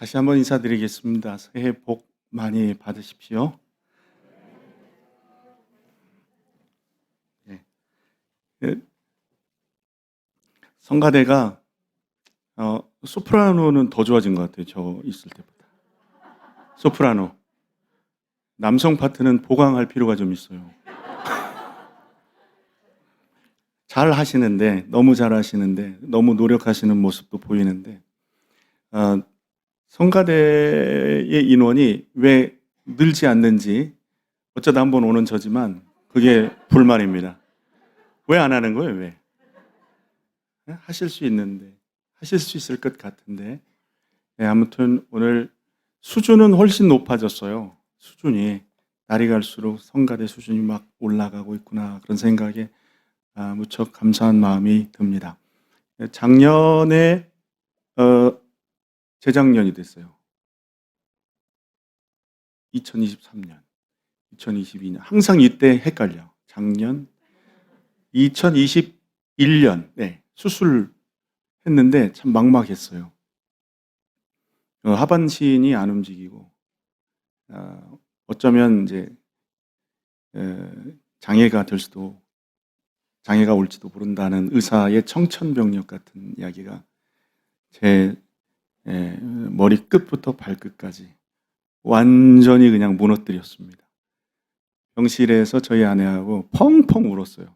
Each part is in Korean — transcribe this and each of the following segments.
다시 한번 인사드리겠습니다. 새해 복 많이 받으십시오. 네. 그 성가대가 소프라노는 더 좋아진 것 같아요. 저 있을 때보다. 소프라노. 남성 파트는 보강할 필요가 좀 있어요. 잘 하시는데, 너무 잘 하시는데, 너무 노력하시는 모습도 보이는데, 어, 성가대의 인원이 왜 늘지 않는지 어쩌다 한번 오는 저지만 그게 불만입니다. 왜 안 하는 거예요? 왜? 하실 수 있는데, 하실 수 있을 것 같은데. 네, 아무튼 오늘 수준은 훨씬 높아졌어요. 수준이 날이 갈수록 성가대 수준이 막 올라가고 있구나 그런 생각에 무척 감사한 마음이 듭니다. 작년에 재작년이 됐어요. 2023년, 2022년 항상 이때 헷갈려. 작년 2021년 수술했는데 참 막막했어요. 하반신이 안 움직이고 어쩌면 이제 장애가 올지도 모른다는 의사의 청천벽력 같은 이야기가 제 머리 끝부터 발끝까지 완전히 그냥 무너뜨렸습니다. 병실에서 저희 아내하고 펑펑 울었어요.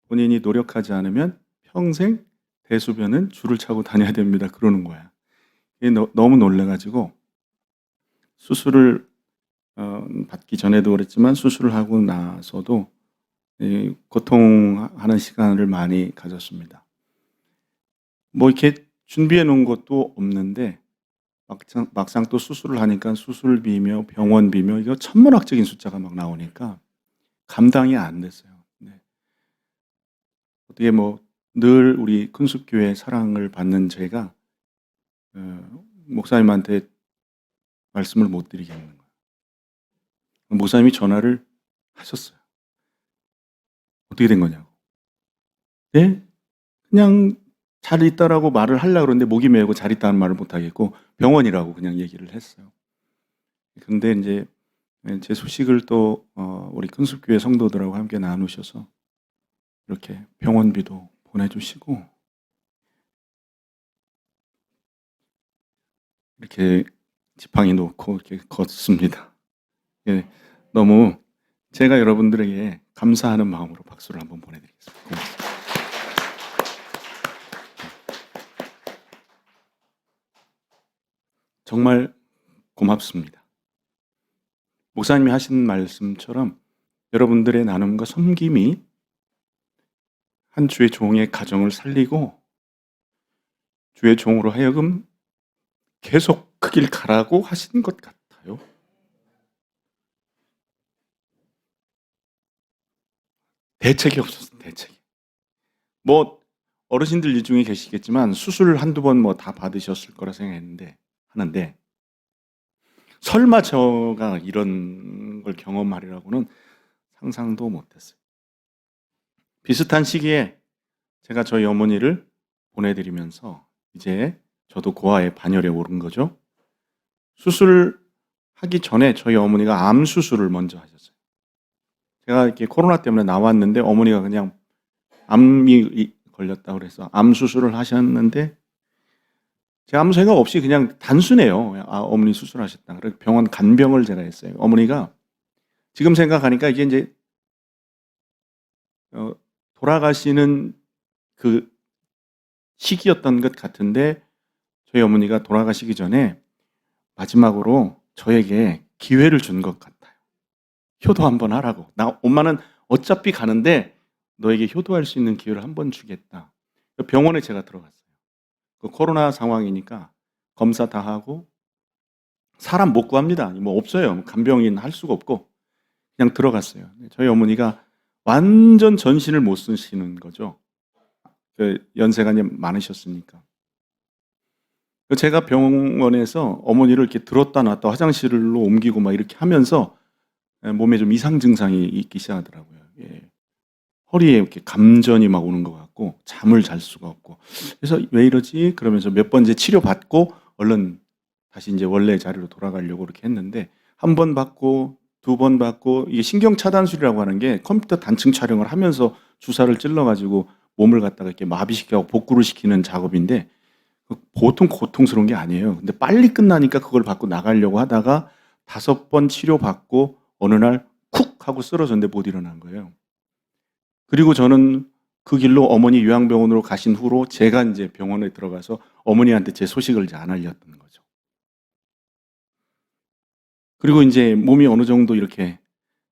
본인이 노력하지 않으면 평생 대소변은 줄을 차고 다녀야 됩니다. 그러는 거야. 너무 놀라가지고 수술을 받기 전에도 그랬지만 수술을 하고 나서도 고통하는 시간을 많이 가졌습니다. 뭐 이렇게 준비해 놓은 것도 없는데 막상 또 수술을 하니까 수술비며 병원비며 이거 천문학적인 숫자가 막 나오니까 감당이 안 됐어요. 네. 어떻게 뭐 늘 우리 큰숲교회 사랑을 받는 제가 목사님한테 말씀을 못 드리겠는 거예요. 목사님이 전화를 하셨어요. 어떻게 된 거냐고. 네? 그냥 잘 있다라고 말을 하려고 그러는데 목이 메고 잘 있다는 말을 못 하겠고 병원이라고 그냥 얘기를 했어요. 근데 이제 제 소식을 또 우리 큰숲교회 성도들하고 함께 나누셔서 이렇게 병원비도 보내주시고 이렇게 지팡이 놓고 이렇게 걷습니다. 예, 너무 제가 여러분들에게 감사하는 마음으로 박수를 한번 보내드리겠습니다. 고맙습니다. 정말 고맙습니다. 목사님이 하신 말씀처럼 여러분들의 나눔과 섬김이 한 주의 종의 가정을 살리고 주의 종으로 하여금 계속 그 길 가라고 하신 것 같아요. 대책이 없었어요. 대책이. 뭐 어르신들 이 중에 계시겠지만 수술 한두 번 뭐 다 받으셨을 거라 하는데 설마 제가 이런 걸 경험하리라고는 상상도 못했어요. 비슷한 시기에 제가 저희 어머니를 보내드리면서 이제 저도 고아의 반열에 오른 거죠. 수술하기 전에 저희 어머니가 암 수술을 먼저 하셨어요. 제가 이렇게 코로나 때문에 나왔는데 어머니가 그냥 암이 걸렸다고 그래서 암 수술을 하셨는데 제가 아무 생각 없이 그냥 단순해요. 어머니 수술하셨다. 그래서 병원 간병을 제가 했어요. 어머니가 지금 생각하니까 이게 이제 돌아가시는 그 시기였던 것 같은데 저희 어머니가 돌아가시기 전에 마지막으로 저에게 기회를 준 것 같아요. 효도 한번 하라고. 엄마는 어차피 가는데 너에게 효도할 수 있는 기회를 한번 주겠다. 병원에 제가 들어갔어요. 그 코로나 상황이니까 검사 다 하고 사람 못 구합니다. 뭐 없어요. 간병인 할 수가 없고 그냥 들어갔어요. 저희 어머니가 완전 전신을 못 쓰시는 거죠. 연세가 이제 많으셨으니까. 제가 병원에서 어머니를 이렇게 들었다 놨다 화장실로 옮기고 막 이렇게 하면서 몸에 좀 이상 증상이 있기 시작하더라고요. 예. 허리에 이렇게 감전이 막 오는 것 같고 잠을 잘 수가 없고 그래서 왜 이러지? 그러면서 몇 번째 치료 받고 얼른 다시 이제 원래 자리로 돌아가려고 그렇게 했는데 한 번 받고 두 번 받고 이게 신경 차단술이라고 하는 게 컴퓨터 단층 촬영을 하면서 주사를 찔러가지고 몸을 갖다가 이렇게 마비시키고 복구를 시키는 작업인데 보통 고통스러운 게 아니에요. 근데 빨리 끝나니까 그걸 받고 나가려고 하다가 5번 치료받고 어느 날 쿡 하고 쓰러졌는데 못 일어난 거예요. 그리고 저는 그 길로 어머니 요양병원으로 가신 후로 제가 이제 병원에 들어가서 어머니한테 제 소식을 이제 안 알렸던 거죠. 그리고 이제 몸이 어느 정도 이렇게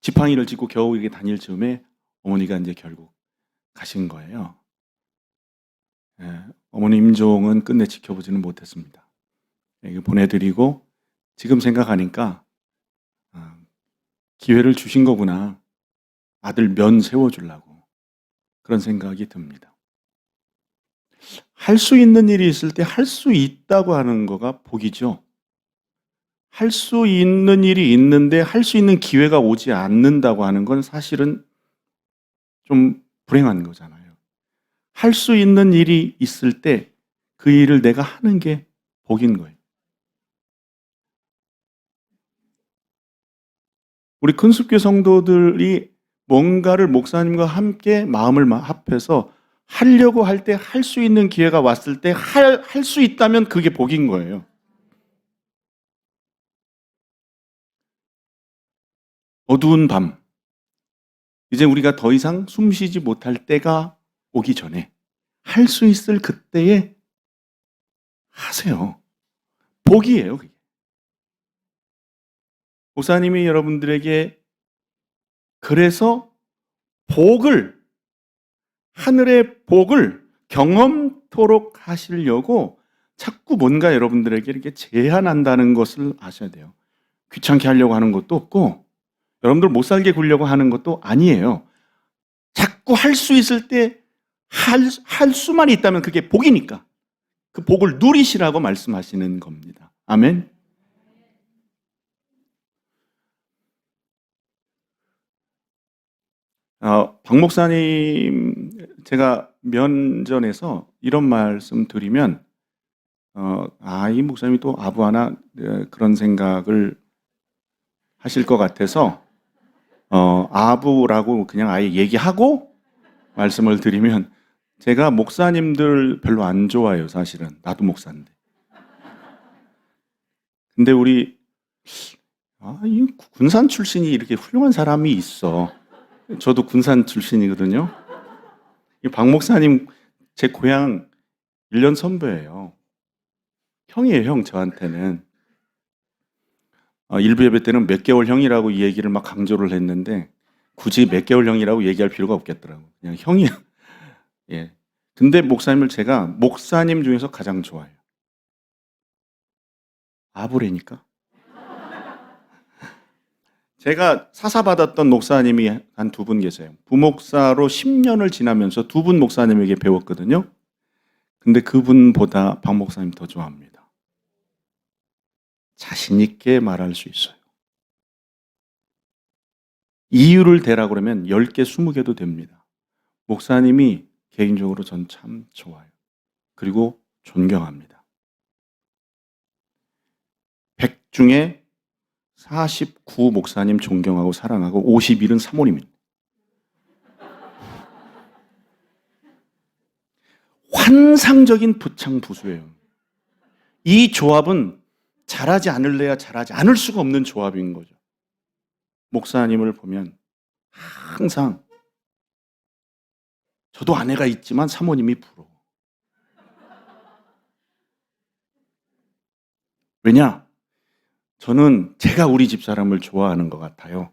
지팡이를 짚고 겨우 이렇게 다닐 즈음에 어머니가 이제 결국 가신 거예요. 예, 어머니 임종은 끝내 지켜보지는 못했습니다. 이거 보내드리고 지금 생각하니까 아, 기회를 주신 거구나. 아들 면 세워주려고 그런 생각이 듭니다. 할 수 있는 일이 있을 때 할 수 있다고 하는 거가 복이죠. 할 수 있는 일이 있는데 할 수 있는 기회가 오지 않는다고 하는 건 사실은 좀 불행한 거잖아요. 할 수 있는 일이 있을 때 그 일을 내가 하는 게 복인 거예요. 우리 큰숙교 성도들이 뭔가를 목사님과 함께 마음을 합해서 하려고 할 때 할 수 있는 기회가 왔을 때 할 수 있다면 그게 복인 거예요. 어두운 밤, 이제 우리가 더 이상 숨 쉬지 못할 때가 오기 전에 할 수 있을 그때에 하세요. 복이에요, 그게. 목사님이 여러분들에게 그래서 복을, 하늘의 복을 경험토록 하시려고 자꾸 뭔가 여러분들에게 이렇게 제한한다는 것을 아셔야 돼요. 귀찮게 하려고 하는 것도 없고, 여러분들 못 살게 굴려고 하는 것도 아니에요. 자꾸 할 수 있을 때 할 수만 있다면 그게 복이니까 그 복을 누리시라고 말씀하시는 겁니다. 아멘. 박 목사님, 제가 면전에서 이런 말씀 드리면 이 목사님이 또 아부 하나 그런 생각을 하실 것 같아서 아부라고 그냥 아예 얘기하고 말씀을 드리면, 제가 목사님들 별로 안 좋아해요, 사실은. 나도 목사인데. 근데 우리 이 군산 출신이 이렇게 훌륭한 사람이 있어. 저도 군산 출신이거든요. 이 박 목사님 제 고향 1년 선배예요. 형이에요, 형 저한테는. 일부 예배 때는 몇 개월 형이라고 이 얘기를 막 강조를 했는데 굳이 몇 개월 형이라고 얘기할 필요가 없겠더라고요. 그냥 형이야. 예. 근데 목사님을 제가 목사님 중에서 가장 좋아해요. 아부래니까. 제가 사사받았던 목사님이 한 2분 계세요. 부목사로 10년을 지나면서 2분 목사님에게 배웠거든요. 근데 그분보다 박 목사님 더 좋아합니다. 자신 있게 말할 수 있어요. 이유를 대라 그러면 10개, 20개도 됩니다. 목사님이 개인적으로 전 참 좋아요. 그리고 존경합니다. 100 중에 49 목사님 존경하고 사랑하고 51은 사모님입니다. 환상적인 부창부수예요. 이 조합은 잘하지 않을래야 잘하지 않을 수가 없는 조합인 거죠. 목사님을 보면 항상, 저도 아내가 있지만 사모님이 부러워. 왜냐? 저는 제가 우리 집 사람을 좋아하는 것 같아요.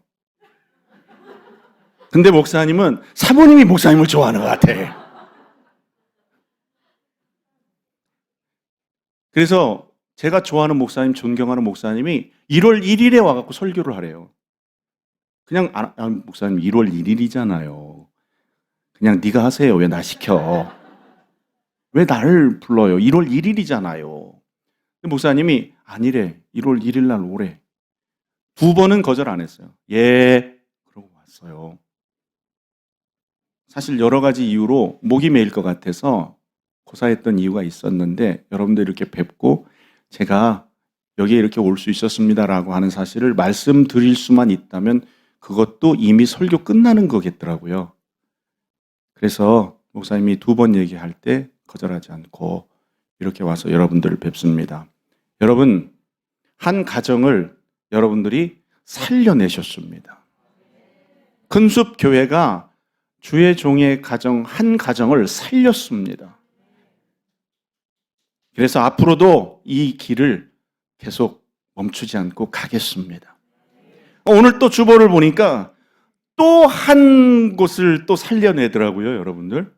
근데 목사님은 사모님이 목사님을 좋아하는 것 같아. 그래서 제가 좋아하는 목사님, 존경하는 목사님이 1월 1일에 와갖고 설교를 하래요. 그냥 목사님 1월 1일이잖아요. 그냥 네가 하세요. 왜 나 시켜? 왜 나를 불러요? 1월 1일이잖아요. 목사님이 아니래. 1월 1일 날 오래. 2번은 거절 안 했어요. 예. 그러고 왔어요. 사실 여러 가지 이유로 목이 메일 것 같아서 고사했던 이유가 있었는데, 여러분들 이렇게 뵙고 제가 여기에 이렇게 올 수 있었습니다라고 하는 사실을 말씀드릴 수만 있다면 그것도 이미 설교 끝나는 거겠더라고요. 그래서 목사님이 2번 얘기할 때 거절하지 않고 이렇게 와서 여러분들을 뵙습니다. 여러분, 한 가정을 여러분들이 살려내셨습니다. 큰숲 교회가 주의 종의 가정, 한 가정을 살렸습니다. 그래서 앞으로도 이 길을 계속 멈추지 않고 가겠습니다. 오늘 또 주보를 보니까 또 한 곳을 또 살려내더라고요, 여러분들.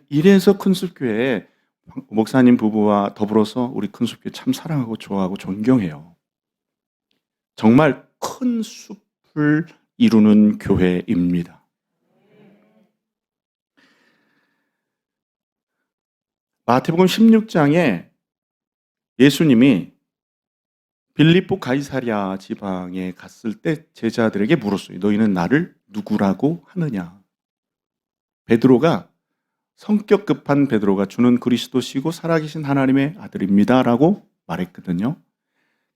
이래서 큰숲교회 목사님 부부와 더불어서 우리 큰숲교회 참 사랑하고 좋아하고 존경해요. 정말 큰 숲을 이루는 교회입니다. 마태복음 16장에 예수님이 빌립보 가이사랴 지방에 갔을 때 제자들에게 물었어요. 너희는 나를 누구라고 하느냐? 베드로가, 성격 급한 베드로가 주는 그리스도시고 살아계신 하나님의 아들입니다라고 말했거든요.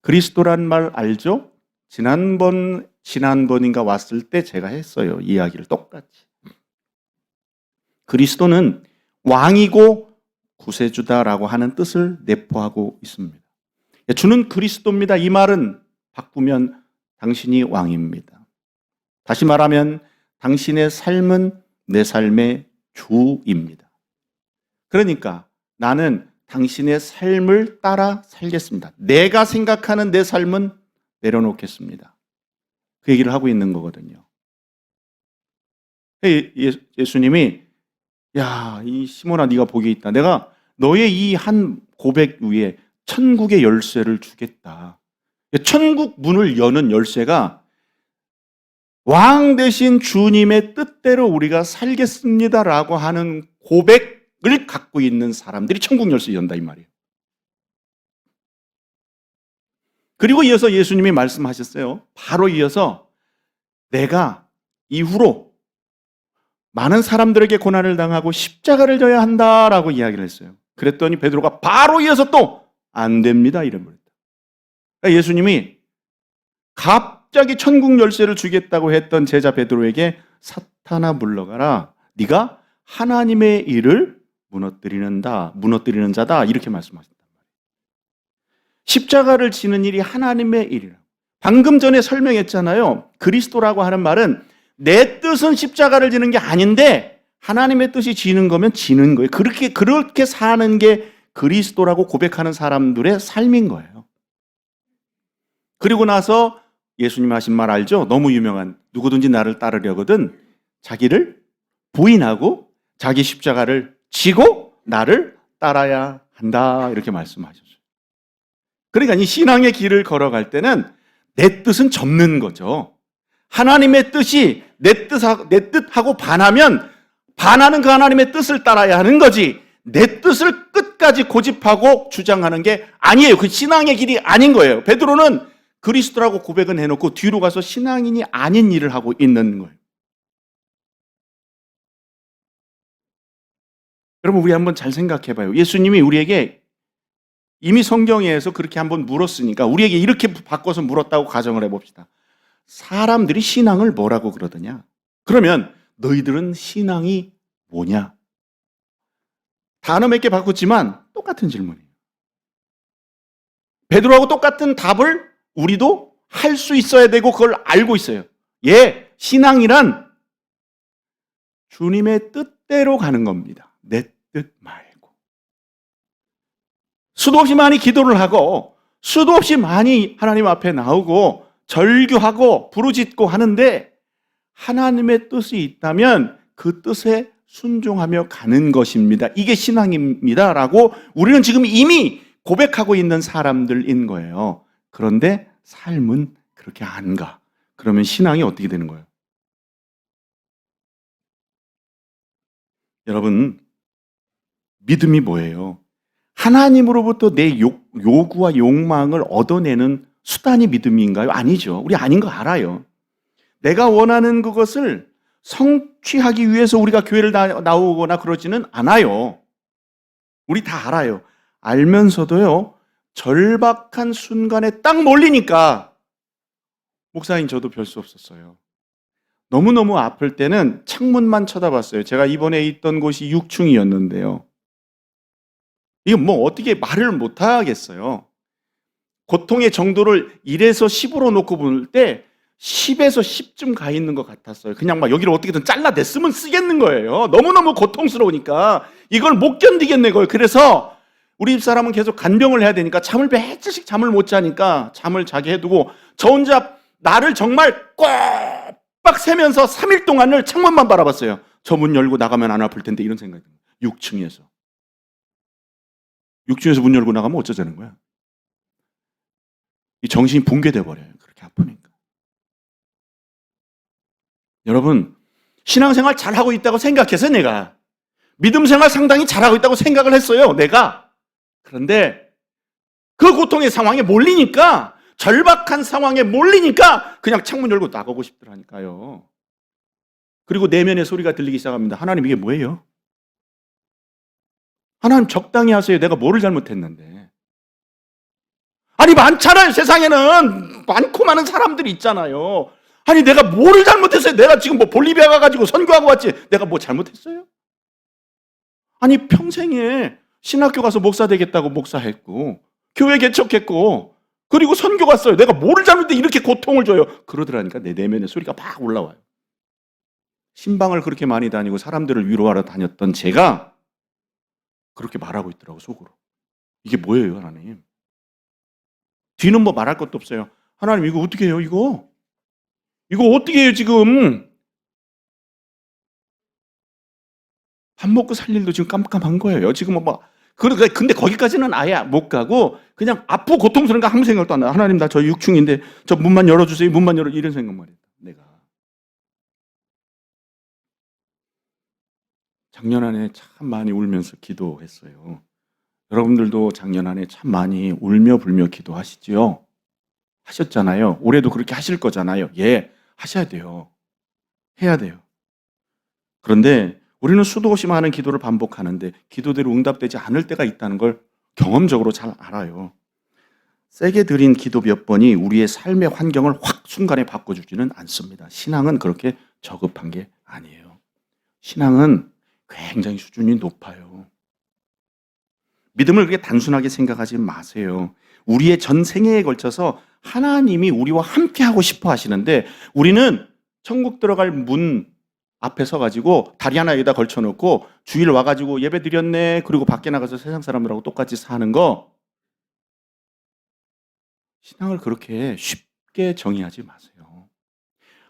그리스도란 말 알죠? 지난번인가 왔을 때 제가 했어요. 이야기를 똑같이. 그리스도는 왕이고 구세주다라고 하는 뜻을 내포하고 있습니다. 주는 그리스도입니다. 이 말은 바꾸면 당신이 왕입니다. 다시 말하면 당신의 삶은 내 삶의 주입니다. 그러니까 나는 당신의 삶을 따라 살겠습니다. 내가 생각하는 내 삶은 내려놓겠습니다. 그 얘기를 하고 있는 거거든요. 예수님이 야, 이 시몬아 네가 복이 있다. 내가 너의 이 한 고백 위에 천국의 열쇠를 주겠다. 천국 문을 여는 열쇠가 왕 대신 주님의 뜻대로 우리가 살겠습니다라고 하는 고백을 갖고 있는 사람들이 천국 열쇠 연다 이 말이에요. 그리고 이어서 예수님이 말씀하셨어요. 바로 이어서 내가 이후로 많은 사람들에게 고난을 당하고 십자가를 져야 한다라고 이야기를 했어요. 그랬더니 베드로가 바로 이어서 또 안 됩니다 이런 말이다. 그러니까 예수님이 갑자기 천국 열쇠를 주겠다고 했던 제자 베드로에게 사탄아 물러가라. 네가 하나님의 일을 무너뜨리는 자다 이렇게 말씀하셨단 말이에요. 십자가를 지는 일이 하나님의 일이라. 방금 전에 설명했잖아요. 그리스도라고 하는 말은 내 뜻은 십자가를 지는 게 아닌데 하나님의 뜻이 지는 거면 지는 거예요. 그렇게 사는 게 그리스도라고 고백하는 사람들의 삶인 거예요. 그리고 나서 예수님 하신 말 알죠? 너무 유명한 누구든지 나를 따르려거든 자기를 부인하고 자기 십자가를 지고 나를 따라야 한다 이렇게 말씀하셨어요. 그러니까 이 신앙의 길을 걸어갈 때는 내 뜻은 접는 거죠. 하나님의 뜻이 내 뜻하고 반하면 반하는 그 하나님의 뜻을 따라야 하는 거지 내 뜻을 끝까지 고집하고 주장하는 게 아니에요. 그 신앙의 길이 아닌 거예요. 베드로는 그리스도라고 고백은 해놓고 뒤로 가서 신앙인이 아닌 일을 하고 있는 거예요. 여러분 우리 한번 잘 생각해 봐요. 예수님이 우리에게 이미 성경에서 그렇게 한번 물었으니까 우리에게 이렇게 바꿔서 물었다고 가정을 해봅시다. 사람들이 신앙을 뭐라고 그러더냐? 그러면 너희들은 신앙이 뭐냐? 단어 몇 개 바꿨지만 똑같은 질문이에요. 베드로하고 똑같은 답을 우리도 할 수 있어야 되고 그걸 알고 있어요. 신앙이란 주님의 뜻대로 가는 겁니다. 내 뜻 말고. 수도 없이 많이 기도를 하고 수도 없이 많이 하나님 앞에 나오고 절규하고 부르짖고 하는데 하나님의 뜻이 있다면 그 뜻에 순종하며 가는 것입니다. 이게 신앙입니다. 라고 우리는 지금 이미 고백하고 있는 사람들인 거예요. 그런데 삶은 그렇게 안 가. 그러면 신앙이 어떻게 되는 거예요? 여러분, 믿음이 뭐예요? 하나님으로부터 내 요구와 욕망을 얻어내는 수단이 믿음인가요? 아니죠. 우리 아닌 거 알아요. 내가 원하는 그것을 성취하기 위해서 우리가 교회를 나오거나 그러지는 않아요. 우리 다 알아요. 알면서도요, 절박한 순간에 딱 몰리니까 목사인 저도 별 수 없었어요. 너무너무 아플 때는 창문만 쳐다봤어요. 제가 이번에 있던 곳이 6층이었는데요. 이건 뭐 어떻게 말을 못 하겠어요. 고통의 정도를 1에서 10으로 놓고 볼 때 10에서 10쯤 가 있는 것 같았어요. 그냥 막 여기를 어떻게든 잘라냈으면 쓰겠는 거예요. 너무너무 고통스러우니까 이걸 못 견디겠네 거예요. 그래서 우리 집사람은 계속 간병을 해야 되니까 잠을 며칠씩 잠을 못 자니까 잠을 자게 해두고 저 혼자 나를 정말 꽉 세면서 3일 동안을 창문만 바라봤어요. 저 문 열고 나가면 안 아플 텐데 이런 생각이 듭니다. 6층에서 문 열고 나가면 어쩌자는 거야. 이 정신이 붕괴돼 버려요. 그렇게 아프니까. 여러분, 신앙생활 잘하고 있다고 생각해서 내가 믿음 생활 상당히 잘하고 있다고 생각을 했어요. 내가. 그런데 그 고통의 상황에 몰리니까, 절박한 상황에 몰리니까 그냥 창문 열고 나가고 싶더라니까요. 그리고 내면의 소리가 들리기 시작합니다. 하나님 이게 뭐예요? 하나님 적당히 하세요. 내가 뭐를 잘못했는데. 아니 많잖아요. 세상에는 많고 많은 사람들이 있잖아요. 아니 내가 뭐를 잘못했어요? 내가 지금 뭐 볼리비아 가가지고 선교하고 왔지 내가 뭐 잘못했어요? 아니 평생에 신학교 가서 목사 되겠다고 목사했고 교회 개척했고 그리고 선교 갔어요. 내가 뭐를 잘못해 이렇게 고통을 줘요? 그러더라니까 내 내면의 소리가 막 올라와요. 신방을 그렇게 많이 다니고 사람들을 위로하러 다녔던 제가 그렇게 말하고 있더라고 속으로. 이게 뭐예요 하나님? 뒤는 뭐 말할 것도 없어요. 하나님 이거 어떻게 해요 이거? 이거 어떻게 해요 지금? 밥 먹고 살 일도 지금 깜깜한 거예요. 지금 뭐 근데 거기까지는 아예 못 가고 그냥 아프고 고통스러운 거 아무 생각도 안 나요. 하나님 나 저 6층인데 저 문만 열어주세요. 문만 열어 이런 생각만 해요. 내가 작년 한 해 참 많이 울면서 기도했어요. 여러분들도 작년 한 해 참 많이 울며 불며 기도하시지요? 하셨잖아요. 올해도 그렇게 하실 거잖아요. 예, 하셔야 돼요. 해야 돼요. 그런데 우리는 수도 없이 많은 기도를 반복하는데 기도대로 응답되지 않을 때가 있다는 걸 경험적으로 잘 알아요. 세게 드린 기도 몇 번이 우리의 삶의 환경을 확 순간에 바꿔주지는 않습니다. 신앙은 그렇게 저급한 게 아니에요. 신앙은 굉장히 수준이 높아요. 믿음을 그렇게 단순하게 생각하지 마세요. 우리의 전생애에 걸쳐서 하나님이 우리와 함께 하고 싶어 하시는데 우리는 천국 들어갈 문 앞에 서가지고 다리 하나 여기다 걸쳐놓고 주일 와가지고 예배 드렸네 그리고 밖에 나가서 세상 사람들하고 똑같이 사는 거 신앙을 그렇게 쉽게 정의하지 마세요.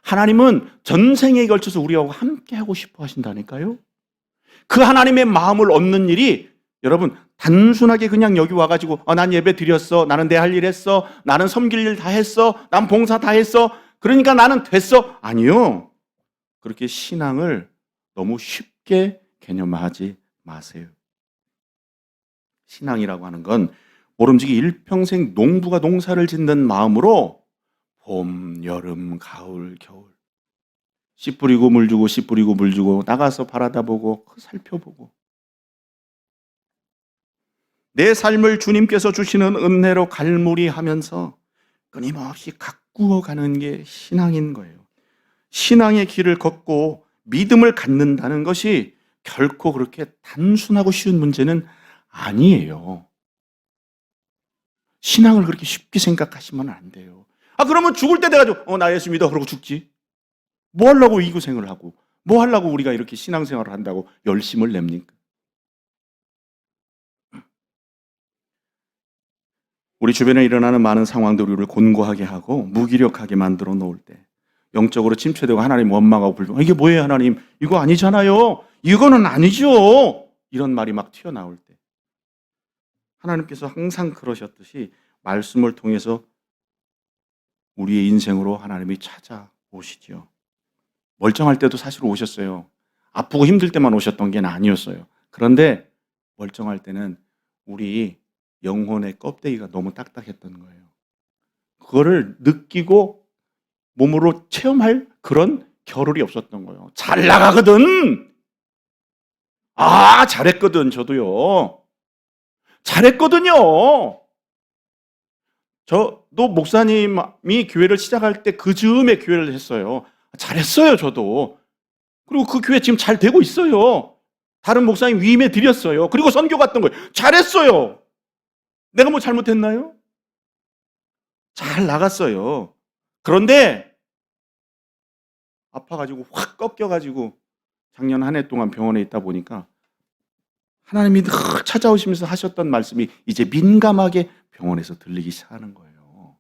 하나님은 전생에 걸쳐서 우리하고 함께 하고 싶어 하신다니까요. 그 하나님의 마음을 얻는 일이 여러분 단순하게 그냥 여기 와가지고 난 예배 드렸어. 나는 내 할 일 했어. 나는 섬길 일 다 했어. 난 봉사 다 했어. 그러니까 나는 됐어. 아니요. 그렇게 신앙을 너무 쉽게 개념화하지 마세요. 신앙이라고 하는 건 모름지기 일평생 농부가 농사를 짓는 마음으로 봄, 여름, 가을, 겨울 씨 뿌리고 물 주고 씨 뿌리고 물 주고 나가서 바라다 보고 살펴보고 내 삶을 주님께서 주시는 은혜로 갈무리하면서 끊임없이 가꾸어 가는 게 신앙인 거예요. 신앙의 길을 걷고 믿음을 갖는다는 것이 결코 그렇게 단순하고 쉬운 문제는 아니에요. 신앙을 그렇게 쉽게 생각하시면 안 돼요. 그러면 죽을 때 돼가지고 나 예수 믿어 그러고 죽지. 뭐 하려고 이 고생을 하고 뭐 하려고 우리가 이렇게 신앙생활을 한다고 열심을 냅니까? 우리 주변에 일어나는 많은 상황들이 우리를 곤고하게 하고 무기력하게 만들어 놓을 때 영적으로 침체되고 하나님 원망하고 불평 이게 뭐예요 하나님 이거 아니잖아요 이거는 아니죠 이런 말이 막 튀어나올 때 하나님께서 항상 그러셨듯이 말씀을 통해서 우리의 인생으로 하나님이 찾아오시죠. 멀쩡할 때도 사실 오셨어요. 아프고 힘들 때만 오셨던 게 아니었어요. 그런데 멀쩡할 때는 우리 영혼의 껍데기가 너무 딱딱했던 거예요. 그거를 느끼고 몸으로 체험할 그런 겨를이 없었던 거예요. 잘 나가거든. 잘했거든 저도요. 잘했거든요. 저도 목사님이 교회를 시작할 때 그 즈음에 교회를 했어요. 잘했어요, 저도. 그리고 그 교회 지금 잘 되고 있어요. 다른 목사님 위임해 드렸어요. 그리고 선교 갔던 거예요. 잘했어요. 내가 뭐 잘못했나요? 잘 나갔어요. 그런데 아파가지고 확 꺾여가지고 작년 한 해 동안 병원에 있다 보니까 하나님이 늘 찾아오시면서 하셨던 말씀이 이제 민감하게 병원에서 들리기 시작하는 거예요.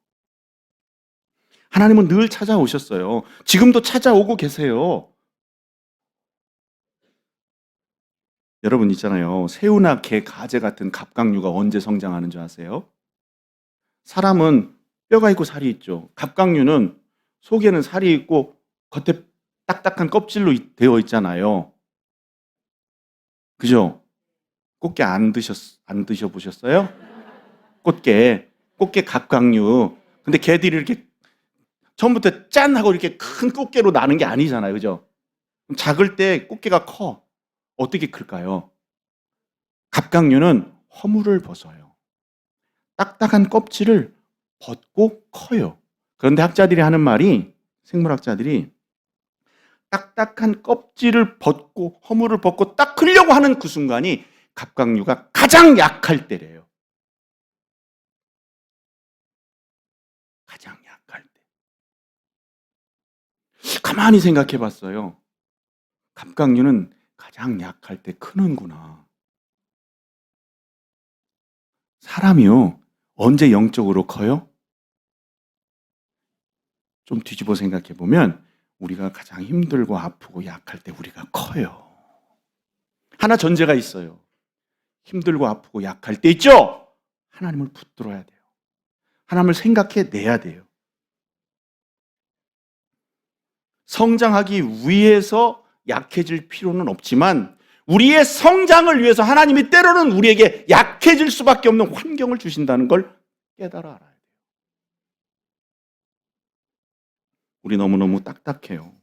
하나님은 늘 찾아오셨어요. 지금도 찾아오고 계세요. 여러분 있잖아요. 새우나 게, 가재 같은 갑각류가 언제 성장하는 줄 아세요? 사람은 뼈가 있고 살이 있죠. 갑각류는 속에는 살이 있고 겉에 딱딱한 껍질로 되어 있잖아요. 그죠? 꽃게 안 드셔보셨어요? 꽃게 갑각류. 근데 개들이 이렇게 처음부터 짠 하고 이렇게 큰 꽃게로 나는 게 아니잖아요. 그죠? 작을 때 꽃게가 커. 어떻게 클까요? 갑각류는 허물을 벗어요. 딱딱한 껍질을 벗고 커요. 그런데 학자들이 하는 말이, 생물학자들이 딱딱한 껍질을 벗고 허물을 벗고 딱 크려고 하는 그 순간이 갑각류가 가장 약할 때래요. 가장 약할 때. 가만히 생각해 봤어요. 갑각류는 가장 약할 때 크는구나. 사람이요, 언제 영적으로 커요? 좀 뒤집어 생각해 보면 우리가 가장 힘들고 아프고 약할 때 우리가 커요. 하나 전제가 있어요. 힘들고 아프고 약할 때 있죠? 하나님을 붙들어야 돼요. 하나님을 생각해 내야 돼요. 성장하기 위해서 약해질 필요는 없지만 우리의 성장을 위해서 하나님이 때로는 우리에게 약해질 수밖에 없는 환경을 주신다는 걸 깨달아 알아야 돼요. 우리 너무너무 딱딱해요.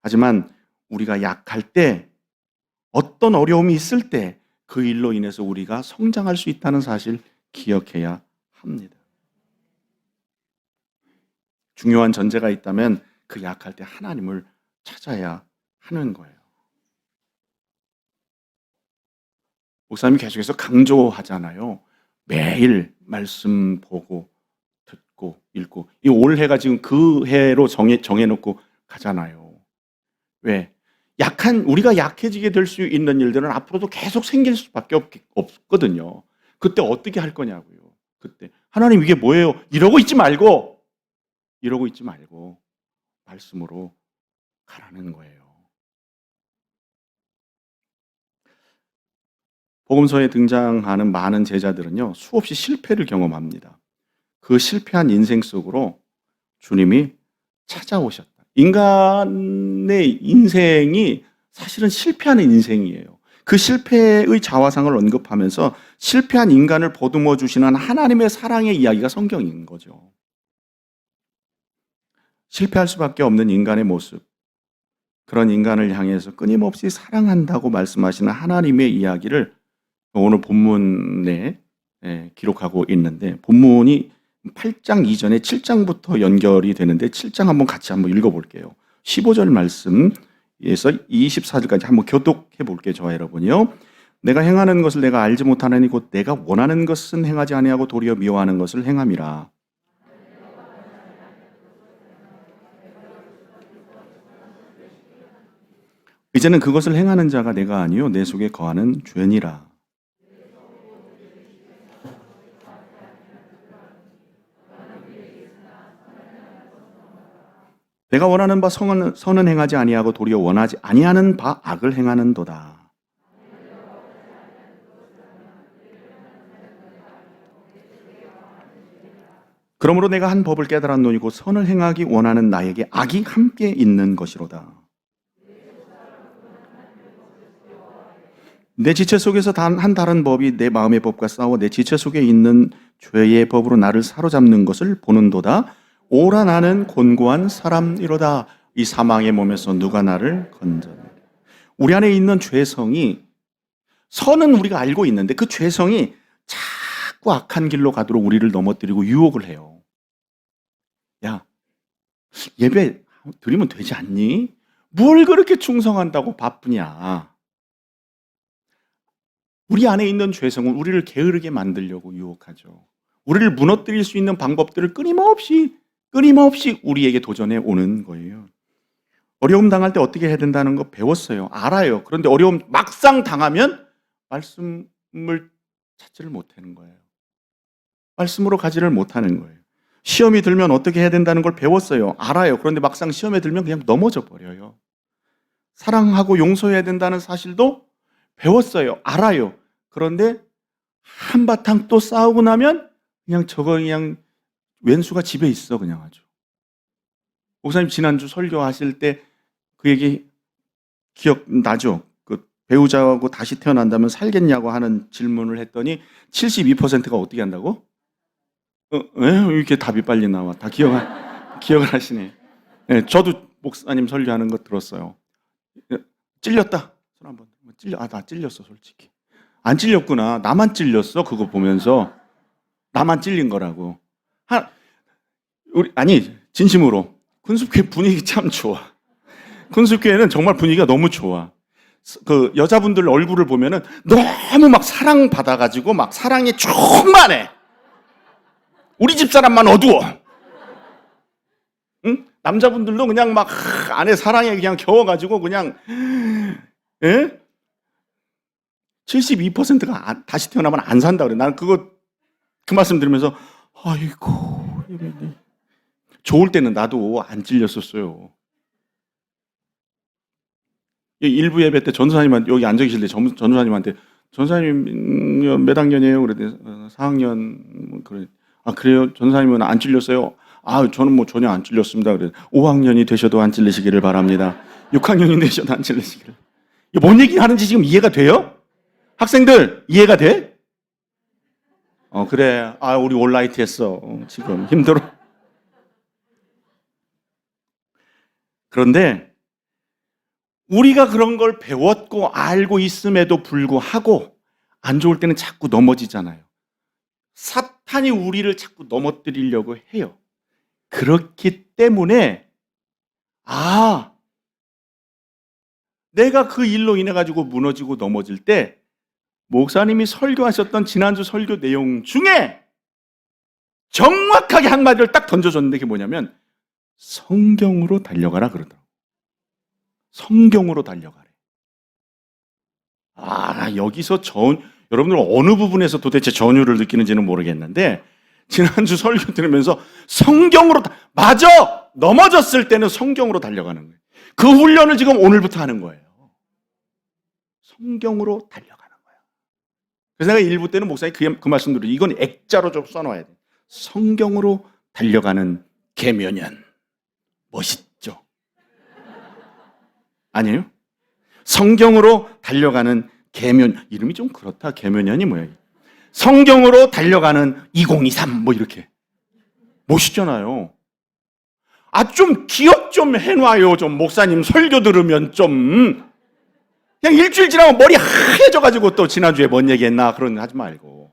하지만 우리가 약할 때, 어떤 어려움이 있을 때 그 일로 인해서 우리가 성장할 수 있다는 사실 기억해야 합니다. 중요한 전제가 있다면 그 약할 때 하나님을 찾아야 하는 거예요. 목사님이 계속해서 강조하잖아요. 매일 말씀 보고 듣고 읽고. 이 올해가 지금 그 해로 정해놓고 가잖아요. 왜? 우리가 약해지게 될 수 있는 일들은 앞으로도 계속 생길 수밖에 없거든요. 그때 어떻게 할 거냐고요. 그때 하나님 이게 뭐예요? 이러고 있지 말고 말씀으로 가라는 거예요. 복음서에 등장하는 많은 제자들은요, 수없이 실패를 경험합니다. 그 실패한 인생 속으로 주님이 찾아오셨다. 인간의 인생이 사실은 실패하는 인생이에요. 그 실패의 자화상을 언급하면서 실패한 인간을 보듬어 주시는 하나님의 사랑의 이야기가 성경인 거죠. 실패할 수밖에 없는 인간의 모습, 그런 인간을 향해서 끊임없이 사랑한다고 말씀하시는 하나님의 이야기를 오늘 본문에 기록하고 있는데, 본문이 8장 이전에 7장부터 연결이 되는데 7장 같이 한번 읽어볼게요. 15절 말씀에서 24절까지 한번 교독해 볼게요. 저와 여러분이요. 내가 행하는 것을 내가 알지 못하나니 곧 내가 원하는 것은 행하지 아니하고 도리어 미워하는 것을 행함이라. 이제는 그것을 행하는 자가 내가 아니요 내 속에 거하는 죄니라. 내가 원하는 바 선은 행하지 아니하고 도리어 원하지 아니하는 바 악을 행하는도다. 그러므로 내가 한 법을 깨달았노니 곧 선을 행하기 원하는 나에게 악이 함께 있는 것이로다. 내 지체 속에서 한 다른 법이 내 마음의 법과 싸워 내 지체 속에 있는 죄의 법으로 나를 사로잡는 것을 보는도다. 오라 나는 곤고한 사람이로다. 이 사망의 몸에서 누가 나를 건져내. 우리 안에 있는 죄성이, 선은 우리가 알고 있는데 그 죄성이 자꾸 악한 길로 가도록 우리를 넘어뜨리고 유혹을 해요. 야, 예배 드리면 되지 않니? 뭘 그렇게 충성한다고 바쁘냐? 우리 안에 있는 죄성은 우리를 게으르게 만들려고 유혹하죠. 우리를 무너뜨릴 수 있는 방법들을 끊임없이 우리에게 도전해 오는 거예요. 어려움 당할 때 어떻게 해야 된다는 거 배웠어요. 알아요. 그런데 어려움 막상 당하면 말씀을 찾지를 못하는 거예요. 말씀으로 가지를 못하는 거예요. 시험이 들면 어떻게 해야 된다는 걸 배웠어요. 알아요. 그런데 막상 시험에 들면 그냥 넘어져 버려요. 사랑하고 용서해야 된다는 사실도 배웠어요. 알아요. 그런데 한바탕 또 싸우고 나면 그냥 왼수가 집에 있어 그냥 아주. 목사님 지난주 설교하실 때 그 얘기 기억나죠? 그 배우자하고 다시 태어난다면 살겠냐고 하는 질문을 했더니 72%가 어떻게 한다고? 왜 이렇게 답이 빨리 나와? 다 기억을 하시네. 네, 저도 목사님 설교하는 거 들었어요. 찔렸다. 손 한번. 나 찔렸어 솔직히. 안 찔렸구나. 나만 찔렸어. 그거 보면서 나만 찔린 거라고. 진심으로 군수교회 분위기 참 좋아. 군수교회는 정말 분위기가 너무 좋아. 그 여자분들 얼굴을 보면은 너무 막 사랑 받아가지고 막 사랑이 충만해. 우리 집 사람만 어두워. 응? 남자분들도 그냥 막 안에 사랑에 그냥 겨워가지고 그냥 72%가 다시 태어나면 안 산다 그래. 나는 그 말씀 들으면서 아이고 좋을 때는 나도 안 찔렸었어요. 일부 예배 때 전도사님한테 여기 앉아 계실 때 전도사님한테 전도사님 몇 학년이에요? 그랬더니 4학년 그래. 아 그래요? 전도사님은 안 찔렸어요? 아 저는 전혀 안 찔렸습니다. 그래. 5학년이 되셔도 안 찔리시기를 바랍니다. 6학년이 되셔도 안 찔리시기를. 뭔 얘기 하는지 지금 이해가 돼요? 학생들 이해가 돼? 그래. 우리 올라이트 했어. 지금 힘들어. 그런데 우리가 그런 걸 배웠고 알고 있음에도 불구하고 안 좋을 때는 자꾸 넘어지잖아요. 사탄이 우리를 자꾸 넘어뜨리려고 해요. 그렇기 때문에 내가 그 일로 인해 가지고 무너지고 넘어질 때 목사님이 설교하셨던 지난주 설교 내용 중에 정확하게 한마디를 딱 던져줬는데 그게 뭐냐면 성경으로 달려가라 그러더라고요. 성경으로 달려가래. 여기서 여러분들 어느 부분에서 도대체 전율을 느끼는지는 모르겠는데 지난주 설교 들으면서 성경으로 맞아! 넘어졌을 때는 성경으로 달려가는 거예요. 그 훈련을 지금 오늘부터 하는 거예요. 성경으로 달려가는 거예요. 그래서 내가 일부 때는 목사님 그 말씀 드려요. 이건 액자로 좀 써놔야 돼. 성경으로 달려가는 계면연. 멋있죠? 아니에요? 성경으로 달려가는 계면, 이름이 좀 그렇다. 계면연이 뭐야? 성경으로 달려가는 2023 이렇게 멋있잖아요. 좀 기억 좀 해놔요. 좀 목사님 설교 들으면 좀 그냥 일주일 지나면 머리 하얘져가지고 또 지난주에 뭔 얘기했나 그런 거 하지 말고.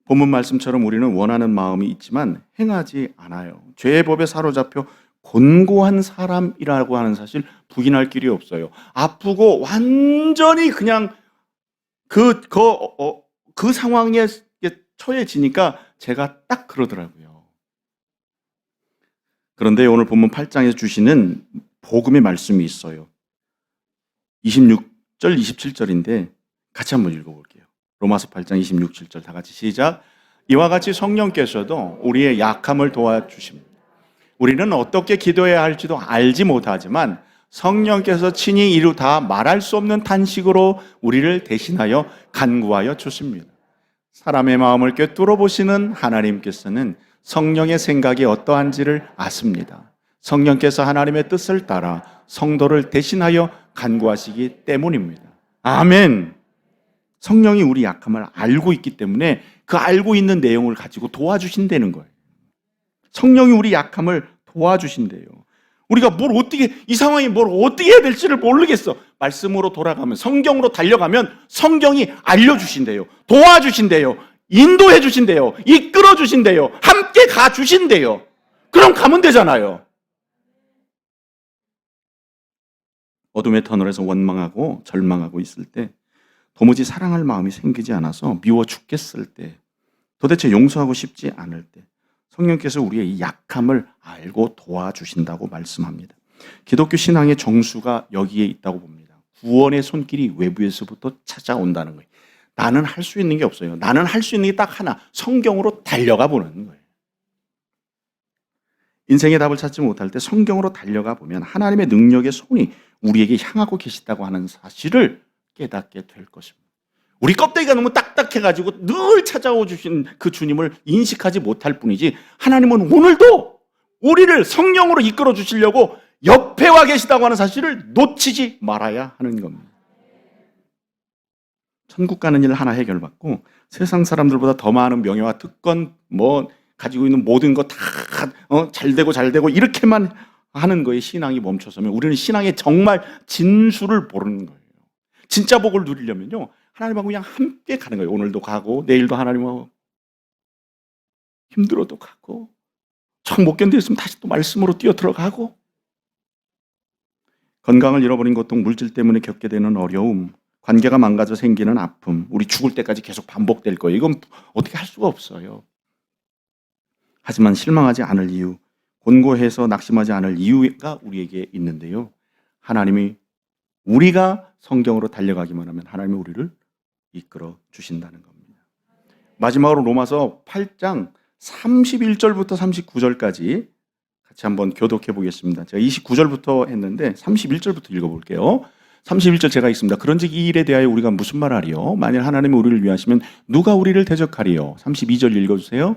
본문 말씀처럼 우리는 원하는 마음이 있지만 행하지 않아요. 죄의 법에 사로잡혀 곤고한 사람이라고 하는 사실 부인할 길이 없어요. 아프고 완전히 그냥 그 상황에 처해지니까 제가 딱 그러더라고요. 그런데 오늘 본문 8장에서 주시는 복음의 말씀이 있어요. 26절, 27절인데 같이 한번 읽어볼게요. 로마서 8장 26, 7절 다 같이 시작. 이와 같이 성령께서도 우리의 약함을 도와주십니다. 우리는 어떻게 기도해야 할지도 알지 못하지만 성령께서 친히 이루다 말할 수 없는 탄식으로 우리를 대신하여 간구하여 주십니다. 사람의 마음을 꿰뚫어 보시는 하나님께서는 성령의 생각이 어떠한지를 아십니다. 성령께서 하나님의 뜻을 따라 성도를 대신하여 간구하시기 때문입니다. 아멘. 성령이 우리 약함을 알고 있기 때문에 그 알고 있는 내용을 가지고 도와주신다는 거예요. 성령이 우리 약함을 도와주신대요. 우리가 이 상황이 뭘 어떻게 해야 될지를 모르겠어. 말씀으로 돌아가면, 성경으로 달려가면 성경이 알려주신대요. 도와주신대요. 인도해 주신대요. 이끌어 주신대요. 함께 가 주신대요. 그럼 가면 되잖아요. 어둠의 터널에서 원망하고 절망하고 있을 때, 도무지 사랑할 마음이 생기지 않아서 미워 죽겠을 때, 도대체 용서하고 싶지 않을 때, 성령께서 우리의 이 약함을 알고 도와주신다고 말씀합니다. 기독교 신앙의 정수가 여기에 있다고 봅니다. 구원의 손길이 외부에서부터 찾아온다는 거예요. 나는 할 수 있는 게 없어요. 나는 할 수 있는 게 딱 하나, 성경으로 달려가 보는 거예요. 인생의 답을 찾지 못할 때 성경으로 달려가 보면 하나님의 능력의 손이 우리에게 향하고 계시다고 하는 사실을 깨닫게 될 것입니다. 우리 껍데기가 너무 딱딱해가지고 늘 찾아오 주신 그 주님을 인식하지 못할 뿐이지, 하나님은 오늘도 우리를 성령으로 이끌어 주시려고 옆에 와 계시다고 하는 사실을 놓치지 말아야 하는 겁니다. 천국 가는 일 하나 해결받고 세상 사람들보다 더 많은 명예와 특권, 가지고 있는 모든 거 다 잘 되고 이렇게만 하는 거에 신앙이 멈춰서면 우리는 신앙의 정말 진수를 모르는 거예요. 진짜 복을 누리려면요, 하나님하고 그냥 함께 가는 거예요. 오늘도 가고 내일도 하나님하고, 힘들어도 가고, 정 못 견디겠으면 다시 또 말씀으로 뛰어 들어가고, 건강을 잃어버린 고통, 물질 때문에 겪게 되는 어려움, 관계가 망가져 생기는 아픔, 우리 죽을 때까지 계속 반복될 거예요. 이건 어떻게 할 수가 없어요. 하지만 실망하지 않을 이유, 곤고해서 낙심하지 않을 이유가 우리에게 있는데요, 하나님이, 우리가 성경으로 달려가기만 하면 하나님이 우리를 이끌어 주신다는 겁니다. 마지막으로 로마서 8장 31절부터 39절까지 같이 한번 교독해 보겠습니다. 제가 29절부터 했는데 31절부터 읽어볼게요. 31절 제가 읽습니다. 그런즉 이 일에 대하여 우리가 무슨 말하리요? 만일 하나님이 우리를 위하시면 누가 우리를 대적하리요? 32절 읽어주세요.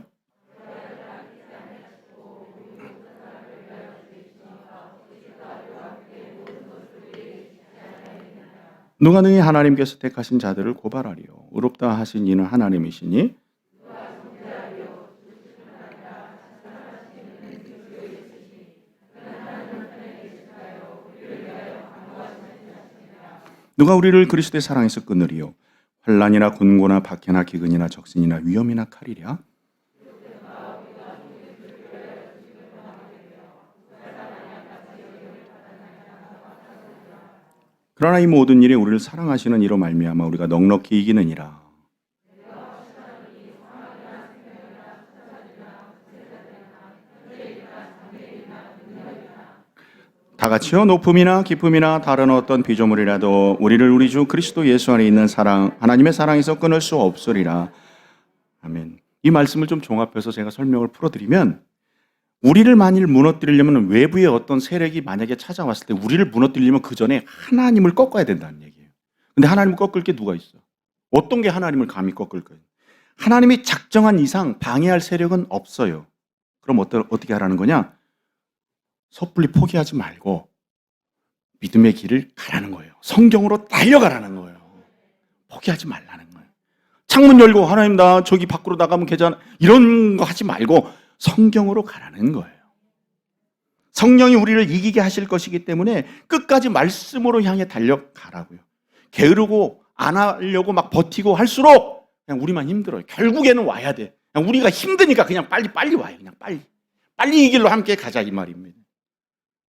누가 능히 하나님께서 택하신 자들을 고발하리요? 의롭다 하신 이는 하나님이시니 누가 우리를 그리스도의 사랑에서 끊으리요? 환난이나 곤고나 박해나 기근이나 적신이나 위험이나 칼이랴? 그러나 이 모든 일에 우리를 사랑하시는 이로 말미암아 우리가 넉넉히 이기느니라. 다 같이요. 높음이나 기쁨이나 다른 어떤 피조물이라도 우리를 우리 주 그리스도 예수 안에 있는 사랑, 하나님의 사랑에서 끊을 수 없으리라. 아멘. 이 말씀을 좀 종합해서 제가 설명을 풀어드리면, 우리를 만일 무너뜨리려면, 외부의 어떤 세력이 만약에 찾아왔을 때 우리를 무너뜨리려면 그 전에 하나님을 꺾어야 된다는 얘기예요. 근데 하나님을 꺾을 게 누가 있어? 어떤 게 하나님을 감히 꺾을 거예요? 하나님이 작정한 이상 방해할 세력은 없어요. 그럼 어떻게 하라는 거냐? 섣불리 포기하지 말고 믿음의 길을 가라는 거예요. 성경으로 달려가라는 거예요. 포기하지 말라는 거예요. 창문 열고 하나님 나 저기 밖으로 나가면 괜찮아, 이런 거 하지 말고 성경으로 가라는 거예요. 성령이 우리를 이기게 하실 것이기 때문에 끝까지 말씀으로 향해 달려가라고요. 게으르고 안 하려고 막 버티고 할수록 그냥 우리만 힘들어요. 결국에는 와야 돼. 그냥 우리가 힘드니까 그냥 빨리 와요. 그냥 빨리 이 길로 함께 가자, 이 말입니다.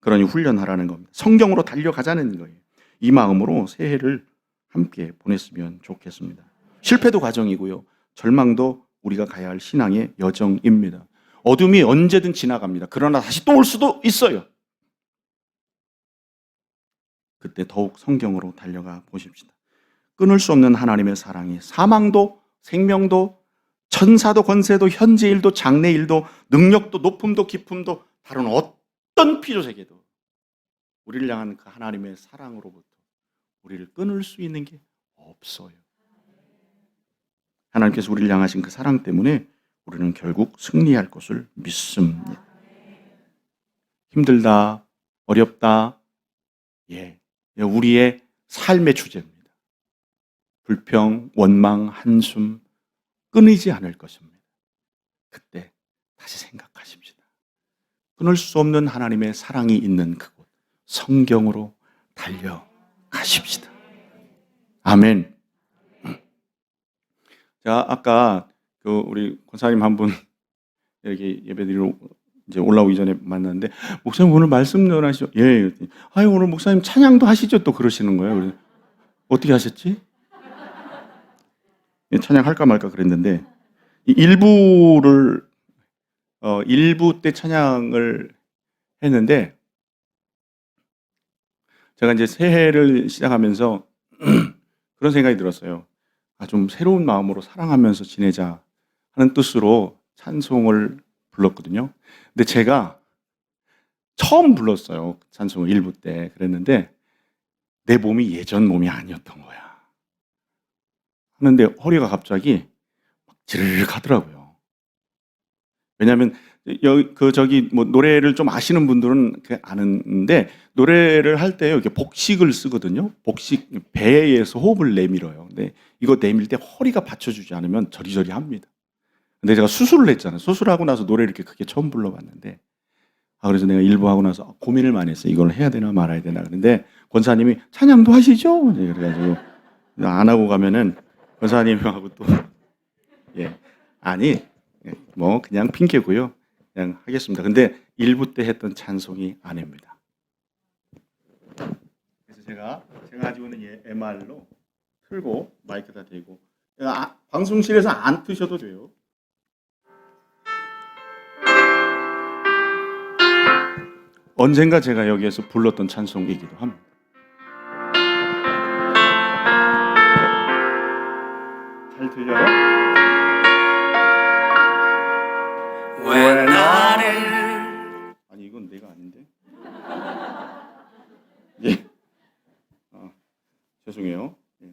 그러니 훈련하라는 겁니다. 성경으로 달려가자는 거예요. 이 마음으로 새해를 함께 보냈으면 좋겠습니다. 실패도 과정이고요, 절망도 우리가 가야 할 신앙의 여정입니다. 어둠이 언제든 지나갑니다. 그러나 다시 또 올 수도 있어요. 그때 더욱 성경으로 달려가 보십시다. 끊을 수 없는 하나님의 사랑이 사망도 생명도 천사도 권세도 현재일도 장래일도 능력도 높음도 깊음도 다른 어떤 피조세계도 우리를 향한 그 하나님의 사랑으로부터 우리를 끊을 수 있는 게 없어요. 하나님께서 우리를 향하신 그 사랑 때문에 우리는 결국 승리할 것을 믿습니다. 힘들다, 어렵다, 우리의 삶의 주제입니다. 불평, 원망, 한숨 끊이지 않을 것입니다. 그때 다시 생각하십시다. 끊을 수 없는 하나님의 사랑이 있는 그곳, 성경으로 달려가십시다. 가십시다. 아멘. 자, 아까 우리 권사님 한 분 이렇게 예배드리러 이제 올라오기 전에 만났는데, 목사님 오늘 말씀 전하시죠? 예. 아유, 오늘 목사님 찬양도 하시죠? 또 그러시는 거예요. 그래서 어떻게 하셨지? 찬양할까 말까 그랬는데, 일부 때 찬양을 했는데, 제가 이제 새해를 시작하면서 그런 생각이 들었어요. 좀 새로운 마음으로 사랑하면서 지내자 하는 뜻으로 찬송을 불렀거든요. 근데 제가 처음 불렀어요. 찬송을 일부 때. 그랬는데 내 몸이 예전 몸이 아니었던 거야. 하는데 허리가 갑자기 막 지르륵 하더라고요. 왜냐하면 노래를 좀 아시는 분들은 아는데, 노래를 할 때 이렇게 복식을 쓰거든요. 배에서 호흡을 내밀어요. 근데 이거 내밀 때 허리가 받쳐주지 않으면 저리저리 합니다. 근데 제가 수술을 했잖아요. 수술하고 나서 노래 이렇게 크게 처음 불러봤는데, 그래서 내가 일부하고 나서 고민을 많이 했어요. 이걸 해야 되나 말아야 되나. 그런데 권사님이 찬양도 하시죠? 그래가지고 안 하고 가면은 권사님하고 또 아니 뭐 그냥 핑계고요. 그냥 하겠습니다. 근데 일부 때 했던 찬송이 아닙니다. 그래서 제가 가지고 있는 MR로 틀고 마이크에다 대고, 방송실에서 안 트셔도 돼요. 언젠가 제가 여기에서 불렀던 찬송이기도 합니다. 잘 들려요? 왜 나를 아니 이건 내가 아닌데. 예. 죄송해요. 예.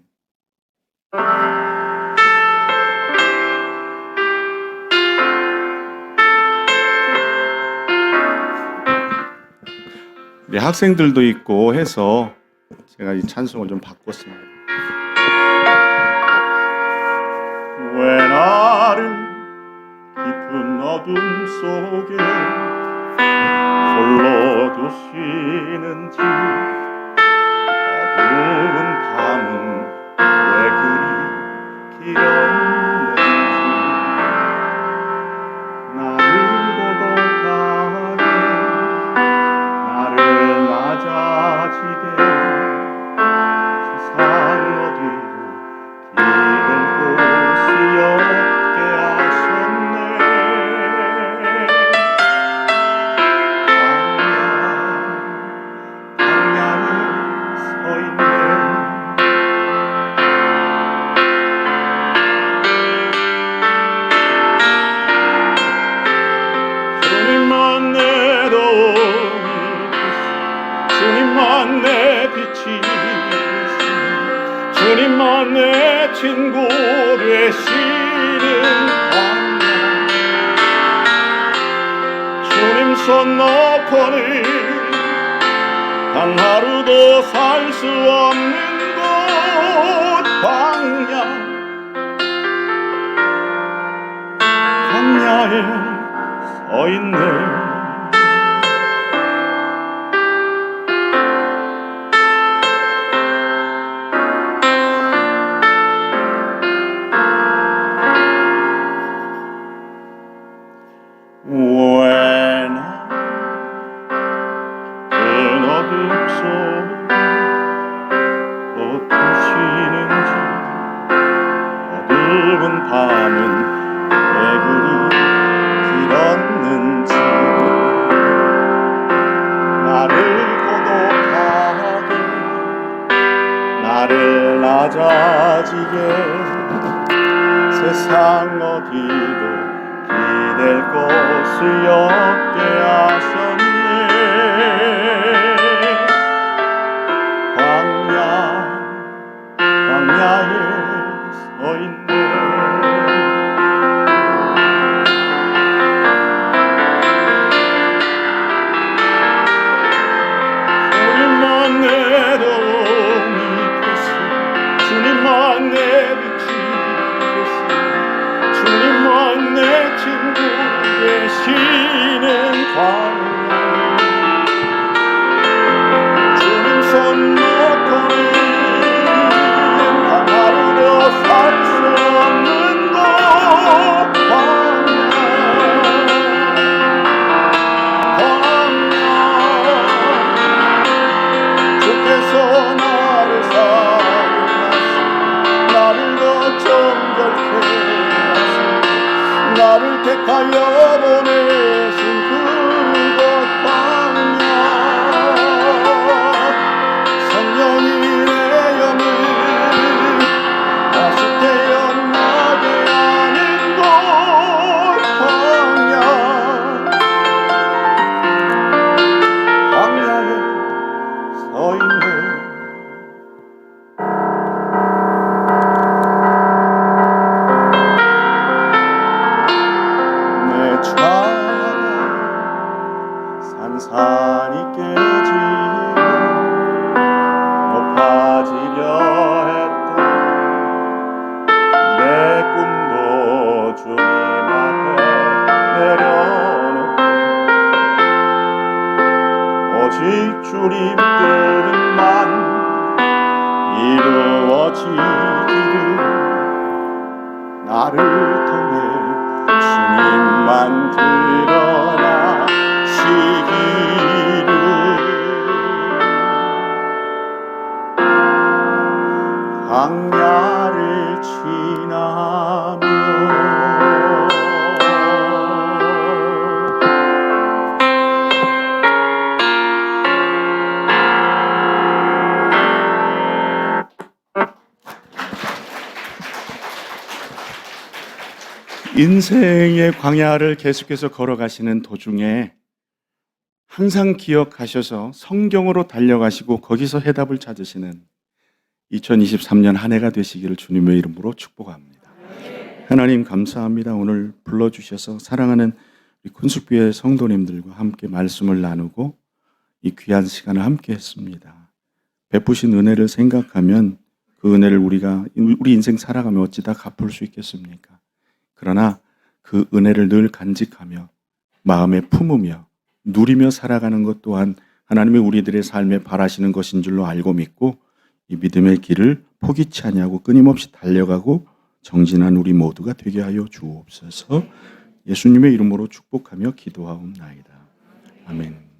네, 학생들도 있고 해서 제가 이 찬송을 좀 바꿨습니다. 왜 나를 깊은 어둠 속에 홀로 두시는지, 어두운 밤은 왜 그리 길었는지, 나를 고독하게 나를 맞아지게 세상 어디로 기댈 곳이 없게 하셨네. 광야에 서 있네. 주님만 내 도움이 되시니, 주님만 내 빛이 되시니, 주님만 내 친구 되시는 광야. 주님 손 놓고는 단 하루도 살 수 없는 곳 광야. 광야에 서 있네. 왜 나 큰 어둠 속에 어떠시는지, 어두운 밤은 왜 그리 길었는지, 나를 고독하게 나를 낮아지게 세상 어디도 기댈 곳이 없게 하셨네. 광야에 서 있네. 주님만 내 도움이 되시니, 주님만 내 빛이 되시니, 주님만 내 친구 되시는 광야. 주님 손 놓고는 택하여 보내신 그곳 광야, 성령이 내 영을 다시 태어나게 하는 곳 광야, 광야에 서 있네. 내 차가 산산이 깨지고 높아지려 했던 내 꿈도 주님 앞에 내려놓고 오직 주님 뜻만 이루어지기를, 나를 통해 주님만 드러나시기를. 광야를 지나며 인생의 광야를 계속해서 걸어가시는 도중에 항상 기억하셔서 성경으로 달려가시고 거기서 해답을 찾으시는 2023년 한 해가 되시기를 주님의 이름으로 축복합니다. 하나님 감사합니다. 오늘 불러주셔서 사랑하는 우리 콘숙교회 성도님들과 함께 말씀을 나누고 이 귀한 시간을 함께 했습니다. 베푸신 은혜를 생각하면 그 은혜를 우리 인생 살아가며 어찌 다 갚을 수 있겠습니까? 그러나 그 은혜를 늘 간직하며 마음에 품으며 누리며 살아가는 것 또한 하나님이 우리들의 삶에 바라시는 것인 줄로 알고 믿고 이 믿음의 길을 포기치 아니하고 끊임없이 달려가고 정진한 우리 모두가 되게 하여 주옵소서. 예수님의 이름으로 축복하며 기도하옵나이다. 아멘.